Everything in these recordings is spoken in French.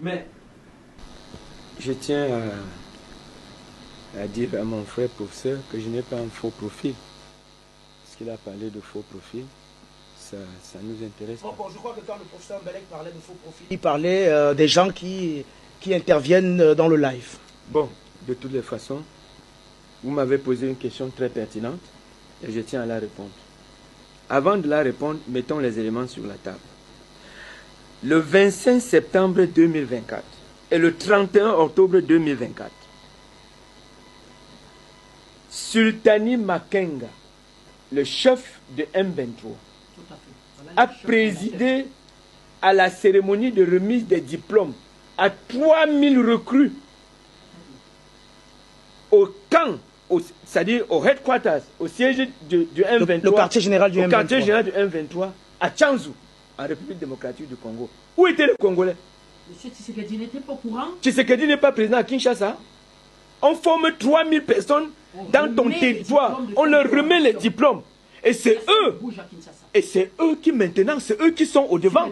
Mais je tiens à dire à mon frère professeur que je n'ai pas un faux profil. Parce qu'il a parlé de faux profil, ça nous intéresse. Bon, je crois que quand le professeur Mbelek parlait de faux profil, il parlait des gens qui interviennent dans le live. Bon, de toutes les façons, vous m'avez posé une question très pertinente et je tiens à la répondre. Avant de la répondre, mettons les éléments sur la table. Le 25 septembre 2024 et le 31 octobre 2024, Sultani Makenga, le chef de M23, a présidé à la cérémonie de remise des diplômes à 3000 recrues au camp, c'est-à-dire au headquarters, au siège du M23, le quartier général du M23. Quartier général du M23 à Tchanzu, en République démocratique du Congo. Où étaient les Congolais? Monsieur Tshisekedi n'était pas au courant. Tshisekedi n'est pas président à Kinshasa. On forme 3000 personnes dans ton territoire. On leur remet les diplômes. Et c'est eux. Et c'est eux qui maintenant, c'est eux qui sont au devant.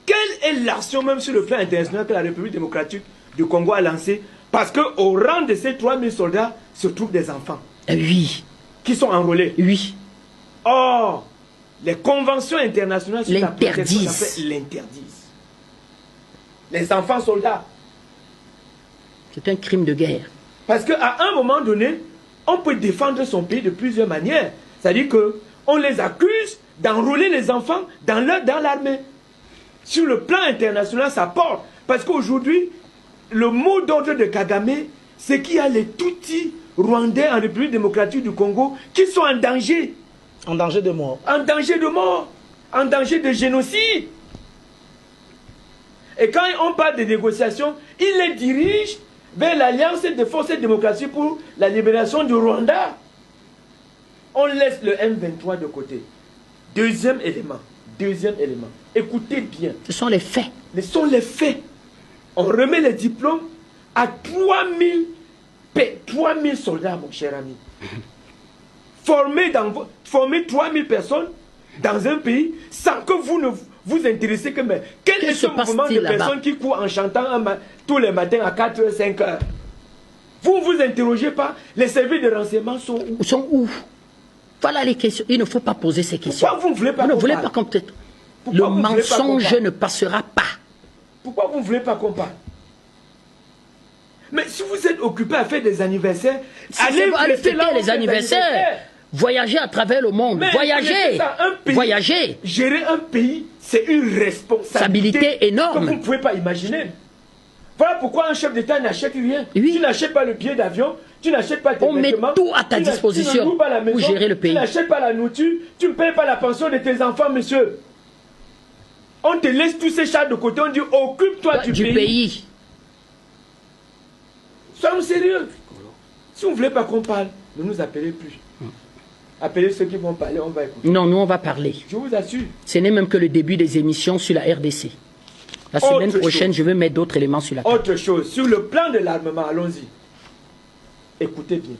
Quelle est l'action même sur le plan international que la République démocratique du Congo a lancée? Parce qu'au rang de ces 3000 soldats se trouvent des enfants. Oui. Qui sont enrôlés. Oui. Or, les conventions internationales sur la protection l'interdisent. Les enfants soldats. C'est un crime de guerre. Parce qu'à un moment donné, on peut défendre son pays de plusieurs manières. C'est-à-dire qu'on les accuse d'enrôler les enfants dans l'armée. Sur le plan international, ça porte. Parce qu'aujourd'hui, le mot d'ordre de Kagame, c'est qu'il y a les Tutsis rwandais en République démocratique du Congo qui sont en danger. En danger de mort. En danger de mort. En danger de génocide. Et quand on parle de négociations, il les dirige vers l'Alliance des forces et démocratie pour la libération du Rwanda. On laisse le M23 de côté. Deuxième élément. Écoutez bien. Ce sont les faits. Ce sont les faits. On remet les diplômes à 3000 soldats, mon cher ami. Former 3000 personnes dans un pays sans que vous ne vous intéressez que... Mais quel est ce mouvement de personnes qui courent en chantant tous les matins à 4h, 5h? Vous ne vous interrogez pas, les services de renseignement sont où? Sont où? Voilà les questions. Il ne faut pas poser ces questions. Pourquoi vous ne voulez pas qu'on parle? Le mensonge ne passera pas. Pourquoi vous ne voulez pas qu'on parle? Mais si vous êtes occupé à faire des anniversaires, allez fêter les anniversaires. Voyager à travers le monde. Mais voyager. Gérer un pays, c'est une responsabilité énorme que vous ne pouvez pas imaginer. Voilà pourquoi un chef d'État n'achète rien. Oui. Tu n'achètes pas le billet d'avion, tu n'achètes pas tes vêtements. On met tout à ta disposition pour gérer le pays. Tu n'achètes pas la nourriture, tu ne payes pas la pension de tes enfants, monsieur. On te laisse tous ces chats de côté, on dit occupe-toi du pays. Soyons sérieux. Si vous ne voulez pas qu'on parle, ne nous appelez plus. Appelez ceux qui vont parler, on va écouter. Non, nous on va parler. Je vous assure. Ce n'est même que le début des émissions sur la RDC. La semaine prochaine, je vais mettre d'autres éléments sur la table. Autre chose, sur le plan de l'armement, allons-y. Écoutez bien.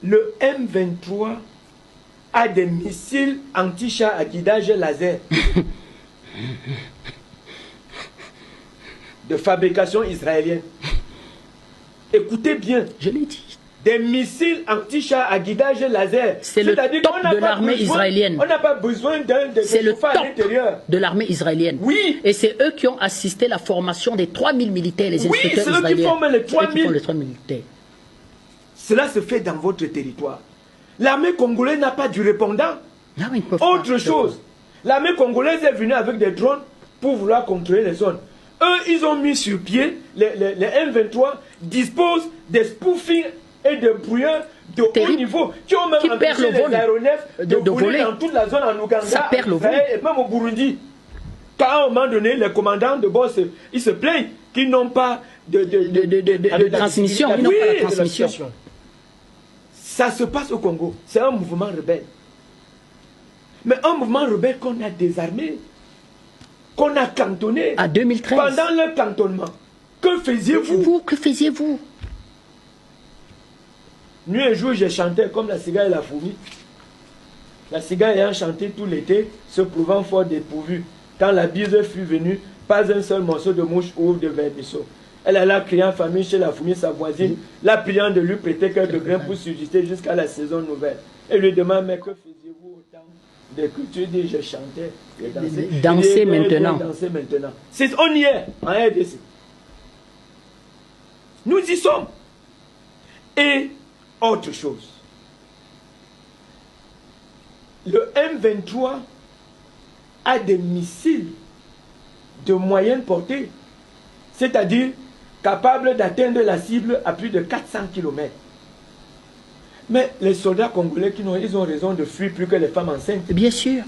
Le M23 a des missiles anti-chars à guidage laser. De fabrication israélienne. Écoutez bien. Je l'ai dit. Des missiles anti-chars à guidage laser. C'est le top de l'armée israélienne. On n'a pas besoin d'un chauffage à l'intérieur. De l'armée israélienne. Oui. Et c'est eux qui ont assisté à la formation des 3000 militaires, les inspecteurs israéliens. Oui, c'est eux qui forment les 3000. Les 3000 militaires. Cela se fait dans votre territoire. L'armée congolaise n'a pas du répondant. Non, autre chose. L'armée congolaise est venue avec des drones pour vouloir contrôler les zones. Eux, ils ont mis sur pied, les M23 disposent des spoofings et des brouilleurs de haut niveau qui ont même empêché les aéronefs de voler dans toute la zone en Ouganda, et même au Burundi. Car à un moment donné, les commandants de bord, ils se plaignent qu'ils n'ont pas de transmission. Ils n'ont pas la transmission. Ça se passe au Congo. C'est un mouvement rebelle. Mais un mouvement rebelle qu'on a désarmé, qu'on a cantonné. À 2013. Pendant le cantonnement. Que faisiez-vous? Que faisiez-vous? Nuit et jour, j'ai chanté comme la cigale et la fourmi. La cigale ayant chanté tout l'été, se prouvant fort dépourvue. Quand la bise fut venue, pas un seul morceau de mouche ou de vermisseau. Elle alla crier en famille chez la fourmi, sa voisine, la priant de lui prêter quelques grains pour subsister jusqu'à la saison nouvelle. Elle lui demande, mais que faisiez-vous au temps de culture? Dit, je chantais, je dansais. Dansez maintenant. Dansez maintenant. On y est, en RDC. Nous y sommes. Et autre chose. Le M23 a des missiles de moyenne portée, c'est-à-dire capables d'atteindre la cible à plus de 400 km. Mais les soldats congolais, ils ont raison de fuir plus que les femmes enceintes. Bien sûr.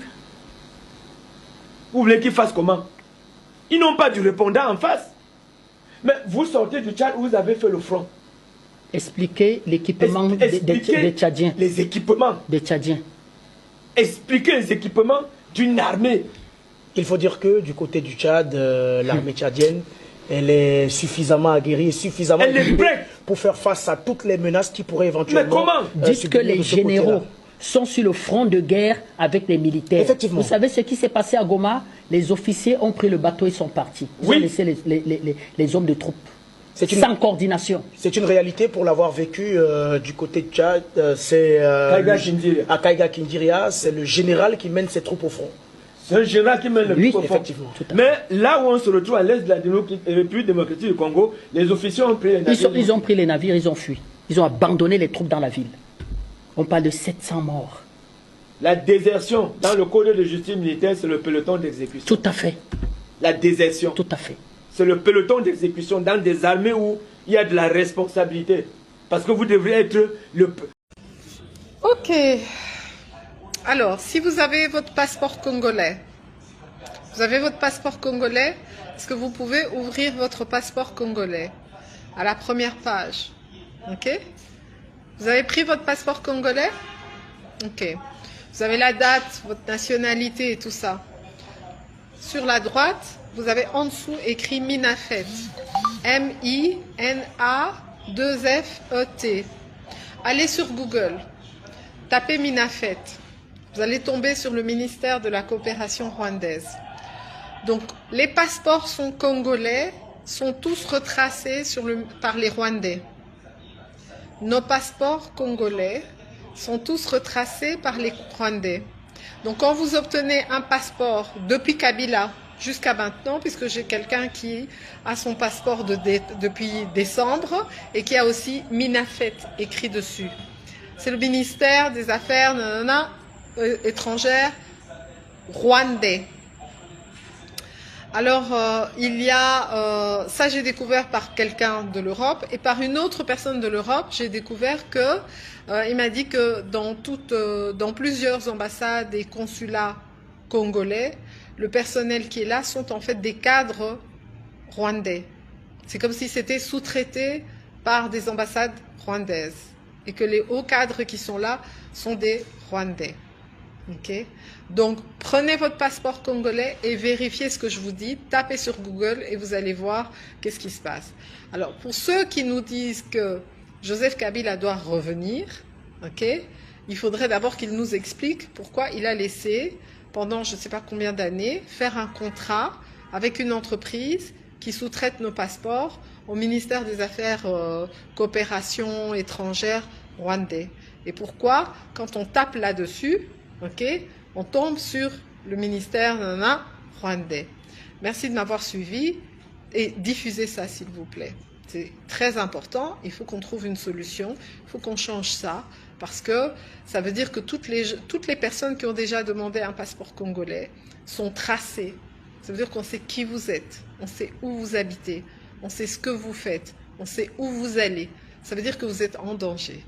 Vous voulez qu'ils fassent comment? Ils n'ont pas du répondant en face. Mais vous sortez du Tchad où vous avez fait le front. Expliquez l'équipement des Tchadiens. Les équipements. Des Tchadiens. Expliquez les équipements d'une armée. Il faut dire que du côté du Tchad, l'armée tchadienne, elle est suffisamment aguerrie et suffisamment prête pour faire face à toutes les menaces qui pourraient éventuellement... Mais comment? Dites que les généraux sont sur le front de guerre avec les militaires. Effectivement. Vous savez ce qui s'est passé à Goma? Les officiers ont pris le bateau et sont partis. Ils ont laissé les hommes de troupes. Sans coordination. C'est une réalité pour l'avoir vécu du côté de Tchad. C'est à Kaiga Kindiria, c'est le général qui mène ses troupes au front. C'est un général qui mène le front. Effectivement. Mais là où on se retrouve à l'est de la République démocratique du Congo, les officiers ont pris les navires. Ils ont pris les navires, ils ont fui. Ils ont abandonné les troupes dans la ville. On parle de 700 morts. La désertion, dans le code de justice militaire, c'est le peloton d'exécution. Tout à fait. La désertion. Tout à fait. C'est le peloton d'exécution dans des armées où il y a de la responsabilité. Parce que vous devriez être le... Ok. Alors, si vous avez votre passeport congolais, est-ce que vous pouvez ouvrir votre passeport congolais à la première page? Ok. Vous avez pris votre passeport congolais? Ok. Vous avez la date, votre nationalité et tout ça. Sur la droite, vous avez en dessous écrit Minafet. M-I-N-A-2-F-E-T. Allez sur Google. Tapez Minafet. Vous allez tomber sur le ministère de la coopération rwandaise. Donc, les passeports sont congolais, sont tous retracés par les Rwandais. Nos passeports congolais sont tous retracés par les Rwandais. Donc, quand vous obtenez un passeport depuis Kabila jusqu'à maintenant, puisque j'ai quelqu'un qui a son passeport depuis décembre et qui a aussi Minafet écrit dessus. C'est le ministère des Affaires étrangères rwandais. Alors, il y a, ça j'ai découvert par quelqu'un de l'Europe et par une autre personne de l'Europe, j'ai découvert que, il m'a dit que dans plusieurs ambassades et consulats congolais, le personnel qui est là sont en fait des cadres rwandais. C'est comme si c'était sous-traité par des ambassades rwandaises et que les hauts cadres qui sont là sont des Rwandais. Okay. Donc, prenez votre passeport congolais et vérifiez ce que je vous dis. Tapez sur Google et vous allez voir qu'est-ce qui se passe. Alors, pour ceux qui nous disent que Joseph Kabila doit revenir, okay, il faudrait d'abord qu'il nous explique pourquoi il a laissé, pendant je ne sais pas combien d'années, faire un contrat avec une entreprise qui sous-traite nos passeports au ministère des Affaires coopération étrangère rwandais. Et pourquoi, quand on tape là-dessus, okay, on tombe sur le ministère rwandais. Merci de m'avoir suivi et diffusez ça s'il vous plaît. C'est très important, il faut qu'on trouve une solution, il faut qu'on change ça, parce que ça veut dire que toutes les personnes qui ont déjà demandé un passeport congolais sont tracées. Ça veut dire qu'on sait qui vous êtes, on sait où vous habitez, on sait ce que vous faites, on sait où vous allez. Ça veut dire que vous êtes en danger.